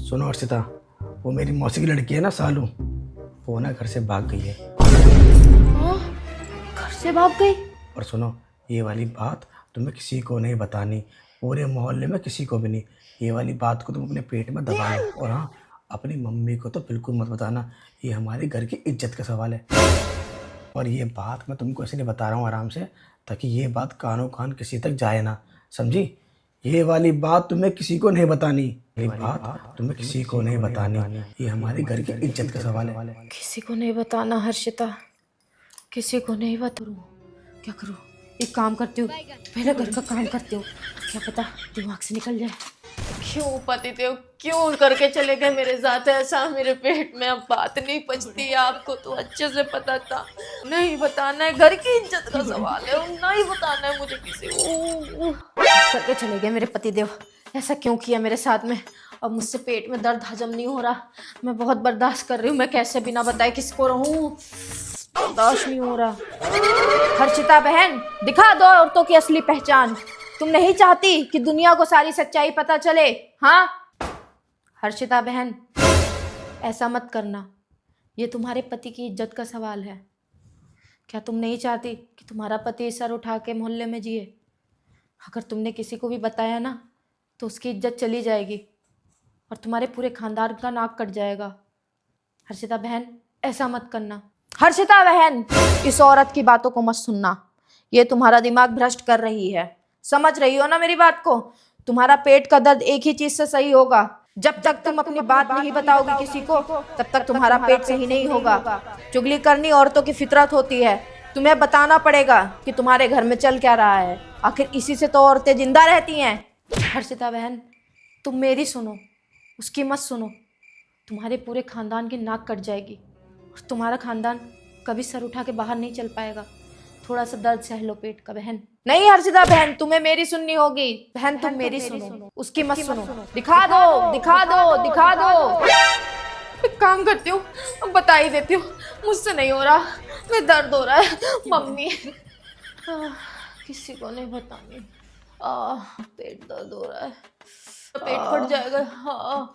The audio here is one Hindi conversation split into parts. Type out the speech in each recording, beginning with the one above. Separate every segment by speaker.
Speaker 1: सुनो अर्षिता, वो मेरी मौसी की लड़की है ना सालू, वो ना घर से भाग गई है।
Speaker 2: हाँ, घर से भाग गई।
Speaker 1: और सुनो, ये वाली बात तुम्हें किसी को नहीं बतानी, पूरे मोहल्ले में किसी को भी नहीं। ये वाली बात को तुम अपने पेट में दबा लो। और हाँ, अपनी मम्मी को तो बिल्कुल मत बताना, ये हमारे घर की इज्जत का सवाल है। और ये बात मैं तुमको इसलिए बता रहा हूँ आराम से, ताकि ये बात कानों कान किसी तक जाए ना, समझी? ये वाली बात तुम्हें किसी को नहीं बतानी, ये बात तुम्हें किसी को नहीं बतानी, ये हमारे घर की इज्जत का सवाल है।
Speaker 2: किसी को नहीं बताना हर्षिता, किसी को नहीं बताऊँ। क्या करूँ? एक काम करती हूँ, पहले घर का काम करती हूँ, क्या पता दिमाग से निकल जाए। क्यों पतिदेव क्यों करके चले गए मेरे साथ ऐसा? मेरे पेट में अब बात नहीं पचती। आपको तो अच्छे से पता था, नहीं बताना है, घर की इज्जत का सवाल है, नहीं बताना है मुझे किसी को। करके चले गए मेरे पतिदेव, ऐसा क्यों किया मेरे साथ में? अब मुझसे पेट में दर्द हजम नहीं हो रहा, मैं बहुत बर्दाश्त कर रही हूँ, मैं कैसे बिना बताए किसको रहूं, बर्दाश्त नहीं हो रहा। हर्षिता बहन, दिखा दो औरतों की असली पहचान। तुम नहीं चाहती कि दुनिया को सारी सच्चाई पता चले? हाँ हर्षिता बहन, ऐसा मत करना, ये तुम्हारे पति की इज्जत का सवाल है। क्या तुम नहीं चाहती कि तुम्हारा पति सर उठा के मोहल्ले में जिए? अगर तुमने किसी को भी बताया ना तो उसकी इज्जत चली जाएगी और तुम्हारे पूरे खानदान का नाक कट जाएगा। हर्षिता बहन, ऐसा मत करना। हर्षिता बहन, इस औरत की बातों को मत सुनना, ये तुम्हारा दिमाग भ्रष्ट कर रही है। समझ रही हो ना मेरी बात को? तुम्हारा पेट का दर्द एक ही चीज से सही होगा, जब तक तुम अपनी बात नहीं बताओगी किसी को तब तक तुम्हारा पेट सही नहीं होगा। चुगली करनी औरतों की फितरत होती है, तुम्हें बताना पड़ेगा कि तुम्हारे घर में चल क्या रहा है, आखिर इसी से तो औरतें जिंदा रहती हैं। हर्षिता बहन, तुम मेरी सुनो, उसकी मत सुनो, तुम्हारे पूरे खानदान की नाक कट जाएगी और तुम्हारा खानदान कभी सर उठा के बाहर नहीं चल पाएगा। थोड़ा सा दर्द सह लो पेट का बहन। नहीं हर्षिता बहन, तुम्हें मेरी सुननी होगी। बहन तुम मेरी सुनो, उसकी मत सुनो। दिखा दो दिखा दो दिखा दो। एक काम करती हूँ, बता ही देती हूँ, मुझसे नहीं हो रहा, मैं दर्द हो रहा है मम्मी। किसी को नहीं बतानी, पेट दर्द हो रहा है, पेट फट जाएगा। हाँ,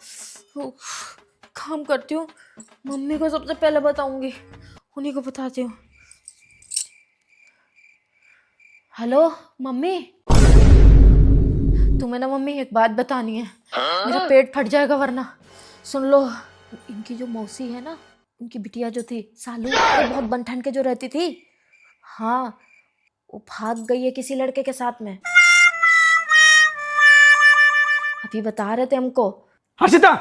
Speaker 2: काम करती हूँ, मम्मी को सबसे पहले बताऊंगी, उन्हीं को बताती हूँ। हेलो मम्मी, तुम्हें ना मम्मी एक बात बतानी है, मेरा पेट फट जाएगा वरना। सुन लो, इनकी जो मौसी है ना, उनकी बिटिया जो थी सालू, वो बहुत बनठन के जो रहती थी, हाँ वो भाग गई है किसी लड़के के साथ में। अभी बता रहे थे हमको।
Speaker 1: हर्षिता!